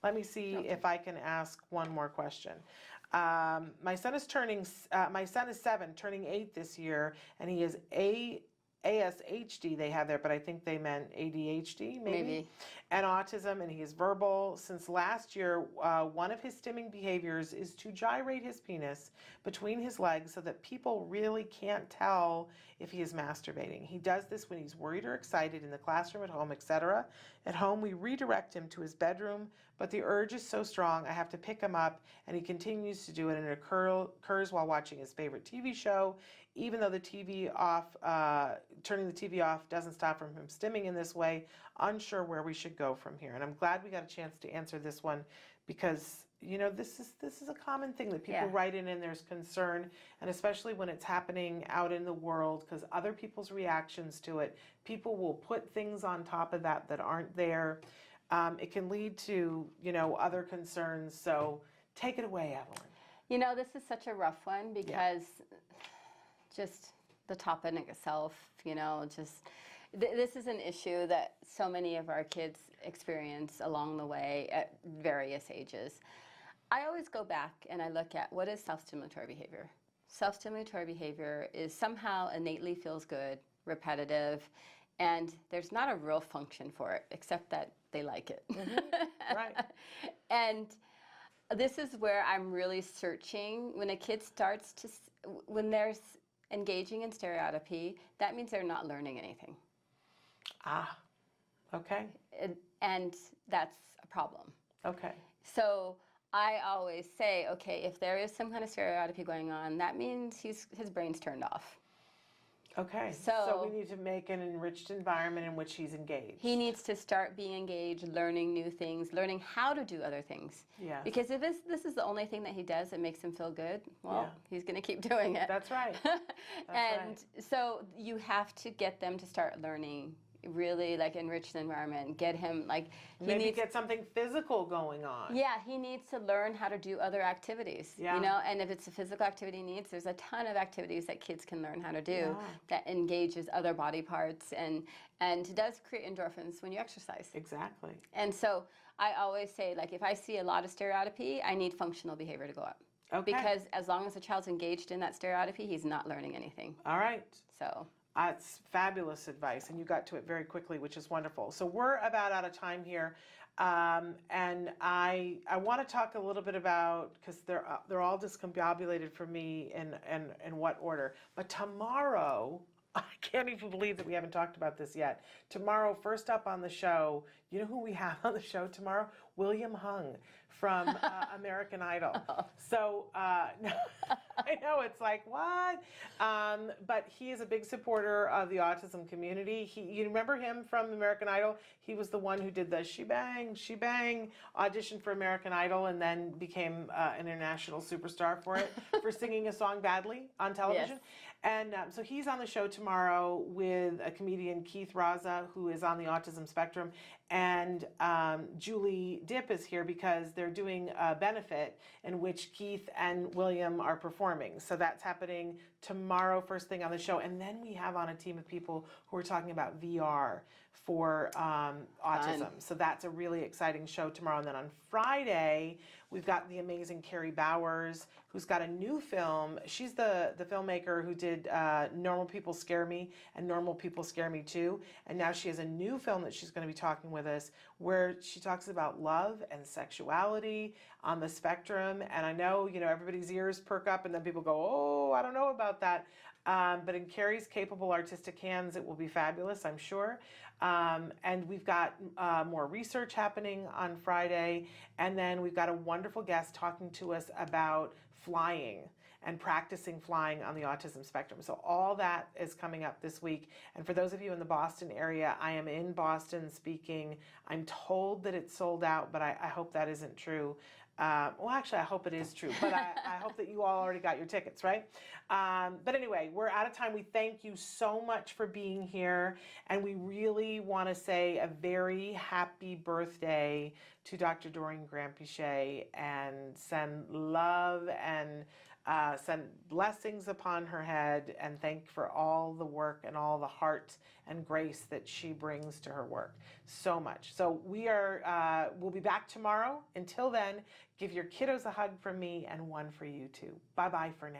Let me see if I can ask one more question. My son is 7, turning 8 this year, and he is ASHD they have there, but I think they meant ADHD maybe. And autism, and he is verbal. Since last year, one of his stimming behaviors is to gyrate his penis between his legs so that people really can't tell if he is masturbating. He does this when he's worried or excited in the classroom, at home, etc. At home, we redirect him to his bedroom, but the urge is so strong I have to pick him up, and he continues to do it, and it occurs while watching his favorite TV show, even though the TV off, turning the TV off doesn't stop him from stimming in this way. Unsure where we should go from here. And I'm glad we got a chance to answer this one, because this is a common thing that people write in, and there's concern, and especially when it's happening out in the world, because other people's reactions to it, people will put things on top of that aren't there. It can lead to other concerns. So take it away, Evelyn. This is such a rough one, because just the topic itself, this is an issue that so many of our kids experience along the way at various ages. I always go back and I look at, what is self-stimulatory behavior? Self-stimulatory behavior is somehow innately feels good, repetitive, and there's not a real function for it except that they like it. Mm-hmm. Right. And this is where I'm really searching. When a kid starts to, when there's engaging in stereotypy, that means they're not learning anything. Ah, okay. And that's a problem. Okay. So I always say, okay, if there is some kind of stereotypy going on, that means his brain's turned off. Okay, so we need to make an enriched environment in which he's engaged. He needs to start being engaged, learning new things, learning how to do other things. Yeah. Because if this is the only thing that he does that makes him feel good, well, he's going to keep doing it. That's right. So you have to get them to start learning, really enrich the environment, get him maybe get something physical going on. Yeah, he needs to learn how to do other activities. Yeah. And if it's a physical activity he needs, there's a ton of activities that kids can learn how to do that engages other body parts and does create endorphins when you exercise. Exactly. And so I always say, if I see a lot of stereotypy, I need functional behavior to go up. Okay. Because as long as the child's engaged in that stereotypy, he's not learning anything. All right. So that's fabulous advice, and you got to it very quickly, which is wonderful. So we're about out of time here, and I want to talk a little bit about, because they're all discombobulated for me in what order. But tomorrow, I can't even believe that we haven't talked about this yet. Tomorrow, first up on the show, you know who we have on the show tomorrow? William Hung from American Idol. So I know it's like, what? But he is a big supporter of the autism community. You remember him from American Idol? He was the one who did the She Bang, She Bang audition for American Idol, and then became an international superstar for it, for singing a song badly on television. Yes. And so he's on the show tomorrow with a comedian, Keith Raza, who is on the autism spectrum. And Julie Dipp is here because they're doing a benefit in which Keith and William are performing. So that's happening tomorrow, first thing on the show. And then we have on a team of people who are talking about VR for autism. So that's a really exciting show tomorrow. And then on Friday, we've got the amazing Carrie Bowers, who's got a new film. She's the filmmaker who did Normal People Scare Me and Normal People Scare Me Too. And now she has a new film that she's going to be talking with us, where she talks about love and sexuality on the spectrum. And I know, everybody's ears perk up and then people go, oh, I don't know about that. But in Carrie's capable artistic hands, it will be fabulous, I'm sure. And we've got more research happening on Friday. And then we've got a wonderful guest talking to us about flying and practicing flying on the autism spectrum. So all that is coming up this week. And for those of you in the Boston area, I am in Boston speaking. I'm told that it's sold out, but I hope that isn't true. Well, actually, I hope it is true, but I hope that you all already got your tickets, right? But anyway, we're out of time. We thank you so much for being here, and we really want to say a very happy birthday to Dr. Doreen Granpeesheh and send love and send blessings upon her head, and thank for all the work and all the heart and grace that she brings to her work. So much. So we'll be back tomorrow. Until then, give your kiddos a hug from me and one for you too. Bye-bye for now.